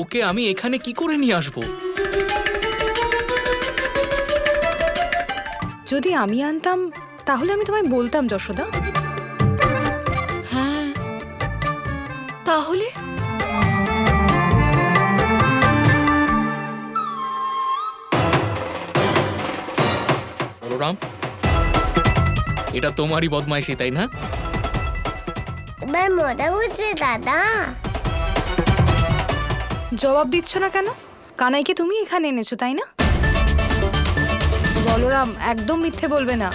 ওকে আমি এখানে কি করে নিয়ে আসবো? যদি আমি আনতাম তাহলে আমি তোমায় বলতাম যশোদা। হ্যাঁ, তাহলে বলরাম, এটা তোমারই বদমাইশি তাই না? এবার মজা বুঝবে দাদা। জবাব দিচ্ছ না কেন? কানাইকে তুমি এখানে এনেছো তাই না? বলরাম, একদম মিথ্যে বলবে না।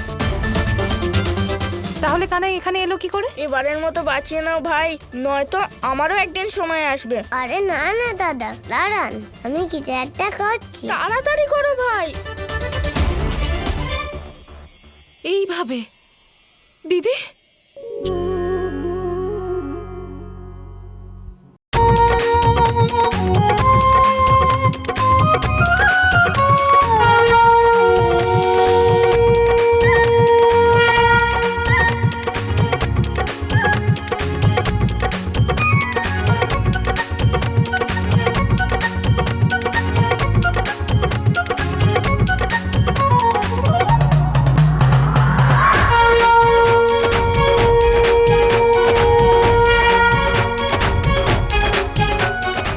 তাহলে কানাই এখানে এলো কি করে? এবারের মতো বাঁচিয়ে নাও ভাই, নয়তো আমারও একদিন সময় আসবে। আরে না না দাদা, দাঁড়ান, আমি কিছু একটা করছি। তাড়াতাড়ি করো ভাই। এইভাবে দিদি,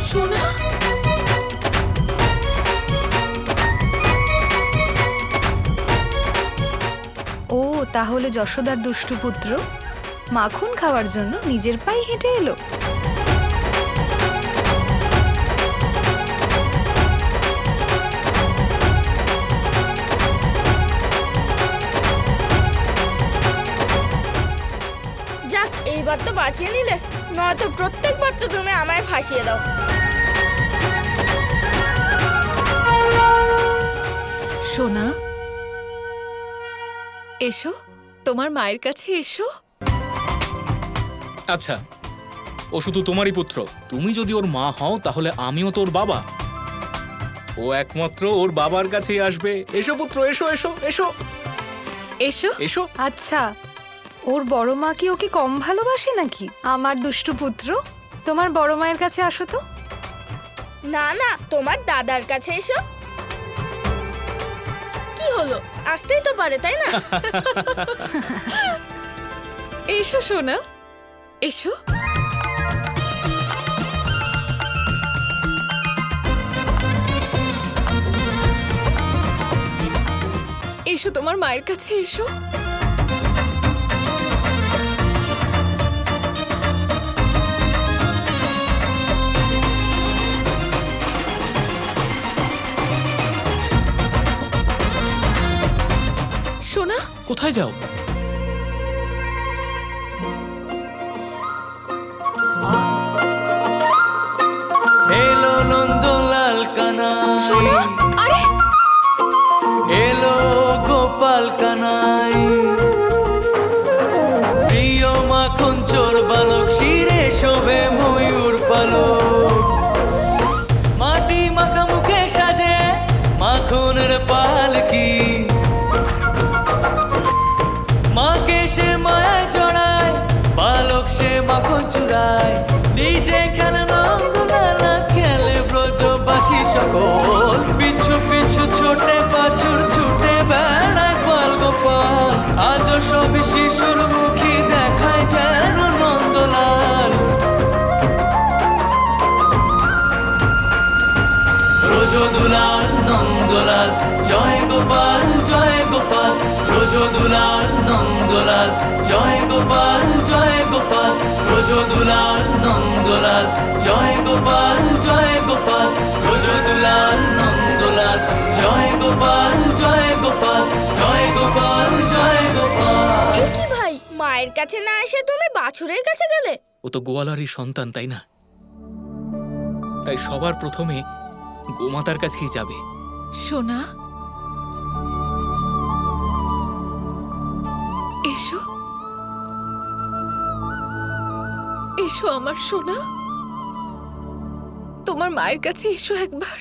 সোনা, ও তাহলে যশোদার দুষ্টু পুত্র মাখন খাওয়ার জন্য নিজের পায়ে হেঁটে এলো। যাক, এইবার তো বাঁচিয়ে নিলে, নয়তো প্রত্যেকবার তো তুমি আমায় ফাঁসিয়ে দাও। সোনা, এসো, তোমার মায়ের কাছে এসো। আচ্ছা, ও শুধু তোমারই পুত্র। তুমি যদি ওর মা হও তাহলে আমিও তোর বাবা। ও একমাত্র ওর বাবার কাছেই আসবে। এসো পুত্র, এসো এসো এসো এসো। এসো। আচ্ছা, ওর বড় মা কি ওকে কম ভালোবাসে নাকি? আমার দুষ্টু পুত্র, তোমার বড় মায়ের কাছে আসো তো। না না, তোমার দাদার কাছে এসো। কি হলো, আসতেই তো পারে তাই না? এসো সোনা, এসো। এসো, তোমার মায়ের কাছে এসো। সোনা, কোথায় যাও? এলো নন্দলাল কানাই, সোনা, আরে এলো গোপাল কানাই, প্রিয় মাখন চোর বালক, শিরে শোভে ময়ূর পালক, মাটি মাখা মুখে সাজে মাখনের পালকি, মাকে সে মায়া জড়ায়, বালক সে মাখন চুরায়, নিজে খেলে নন্দলালা, খেলে ব্রজবাসী সকল, পিছু পিছু ছোটে পাছুর ছুটে বেড়ায় গোপাল গোপাল, আজ সবই শিশুর মুখী দেখায় যেন নন্দলাল। ব্রজদুলাল নন্দলাল, জয় গোপাল জয় গোপাল, ব্রজদুলাল নন্দলাল, জয় গোপাল জয় গোপাল, ব্রজদুলাল নন্দলাল, জয় গোপাল জয় গোপাল, ব্রজদুলাল নন্দলাল, জয় গোপাল জয় গোপাল, জয় গোপাল জয় গোপাল। এ কি ভাই, মায়ের কাছে না এসে তুমি বাছুরের কাছে গেলে? ও তো গোয়ালারই সন্তান তাই না? তাই সবার প্রথমে গোমাতার কাছেই যাবে। সোনা, এসো, এসো আমার সোনা, তোমার মায়ের কাছে এসো একবার।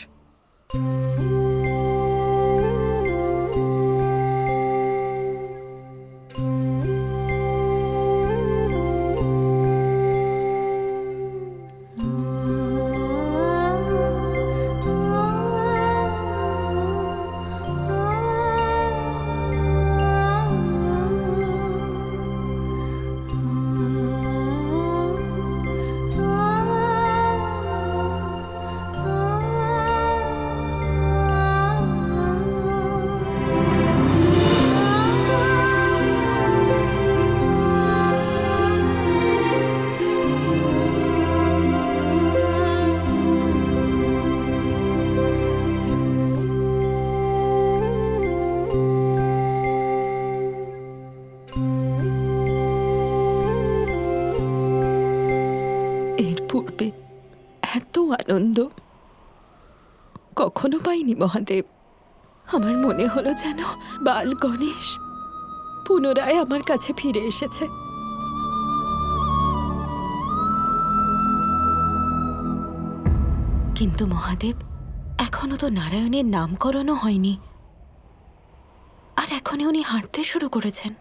আনন্দ কখনো পাইনি মহাদেব। আমার মনে হলো যেন বাল গণেশ পুনরায় আমার কাছে ফিরে এসেছে। কিন্তু মহাদেব, এখনো তো নারায়ণের নামকরণও হয়নি, আর এখনই উনি হাঁটতে শুরু করেছেন।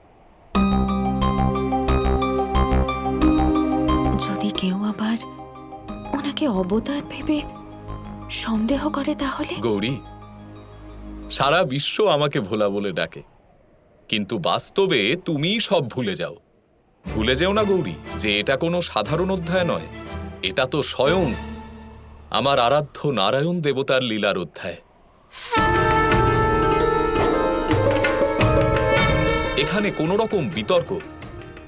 যদি কেউ আবার ওনাকে অবতার ভেবে সন্দেহ করে তাহলে? গৌরী, সারা বিশ্ব আমাকে ভোলা বলে ডাকে, কিন্তু বাস্তবে তুমিই সব ভুলে যাও। ভুলে যেও না গৌরী যে এটা কোনো সাধারণ অধ্যায় নয়, এটা তো স্বয়ং আমার আরাধ্য নারায়ণ দেবতার লীলার অধ্যায়। এখানে কোনো রকম বিতর্ক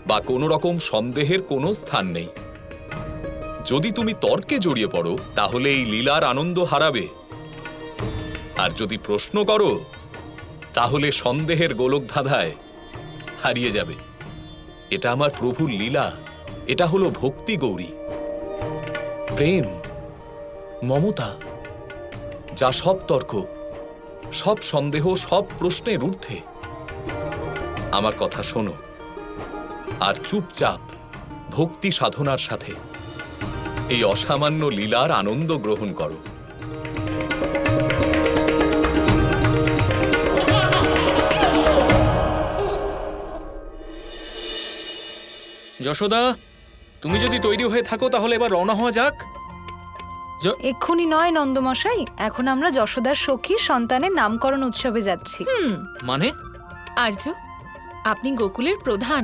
বা কোনো রকম সন্দেহের কোনো স্থান নেই। যদি তুমি তর্কে জড়িয়ে পড়ো তাহলে এই লীলার আনন্দ হারাবে, আর যদি প্রশ্ন করো তাহলে সন্দেহের গোলকধাঁধায় হারিয়ে যাবে। এটা আমার প্রভুর লীলা, এটা হলো ভক্তি গৌরী, প্রেম, মমতা, যা সব তর্ক, সব সন্দেহ, সব প্রশ্নের ঊর্ধ্বে। আমার কথা শোনো আর চুপচাপ ভক্তি সাধনার সাথে এই অসামান্য লীলার আনন্দ গ্রহণ করো। যশোদা, তুমি যদি তৈরি হয়ে থাকো তাহলে এবার রওনা হওয়া যাক। এক্ষুনি নয় নন্দমশাই, এখন আমরা যশোদার সখী সন্তানের নামকরণ উৎসবে যাচ্ছি। মানে? আর্য, আপনি গোকুলের প্রধান,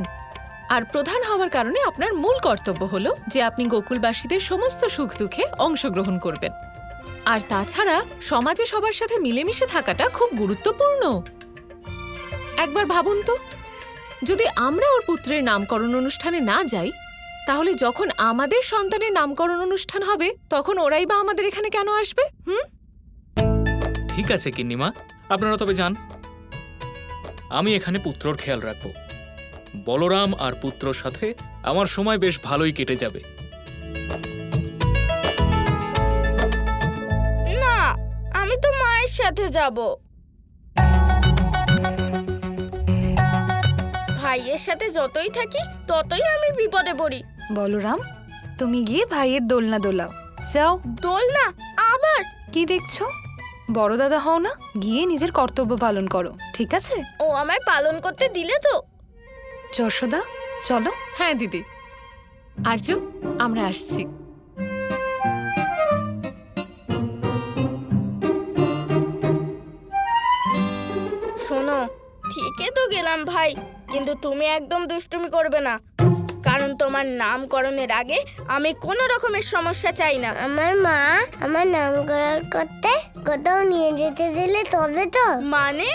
আর প্রধান হওয়ার কারণে আপনার মূল কর্তব্য হলো যে আপনি গোকুলবাসীদের সমস্ত সুখ দুঃখে অংশগ্রহণ করবেন। আর তাছাড়া সমাজে সবার সাথে মিলেমিশে থাকাটা খুব গুরুত্বপূর্ণ। একবার ভাবুন তো, যদি আমরা ওর পুত্রের নামকরণ অনুষ্ঠানে না যাই, তাহলে যখন আমাদের সন্তানের নামকরণ অনুষ্ঠান হবে তখন ওরাই বা আমাদের এখানে কেন আসবে? ঠিক আছে কিন্নিমা, আপনারা তবে যান। আমি এখানে পুত্রর খেয়াল রাখবো। বলরাম আর পুত্রর সাথে আমার সময় বেশ ভালোই কেটে যাবে। না, আমি তো মায়ের সাথে যাব। ভাইয়ের সাথে যতই থাকি ততই আমি বিপদে পড়ি। বলরাম, তুমি গিয়ে ভাইয়ের দোলনা দোলাও। যাও। দোলনা আবার? কি দেখছো? বড় দাদা হও না, গিয়ে নিজের কর্তব্য পালন করো, ঠিক আছে? ও আমায় পালন করতে দিলে তো? যশোদা, চলো। হ্যাঁ দিদি। আর্য, আমরা আসছি। শোনো, ঠিকই তো গেলাম ভাই, কিন্তু তুমি একদম দুষ্টুমি করবে না, কারণ তোমার নামকরণের আগে আমি কোনো রকমের সমস্যা চাই না। আমার মা আমার নামকরণ করতে কোথাও নিয়ে যেতে দিলে তবে তো। মানে?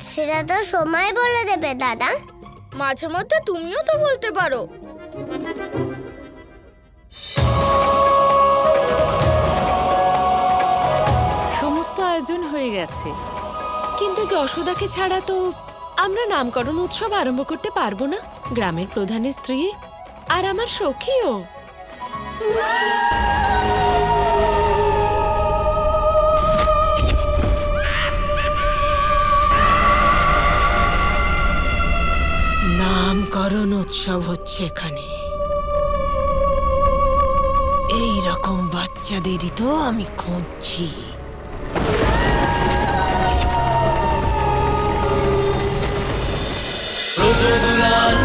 সেটা তো সময় বলে দেবে দাদা। মাঝে মধ্যে তুমিও তো বলতে পারো। সমস্ত আয়োজন হয়ে গেছে, কিন্তু যশোদাকে ছাড়া তো আমরা নামকরণ উৎসব আরম্ভ করতে পারবো না। গ্রামের প্রধানের স্ত্রী আর আমার সখীও। নামকরণ উৎসব হচ্ছে এখানে। এই রকম বাচ্চাদেরই তো আমি খুঁজছি। ব্রজদুলাল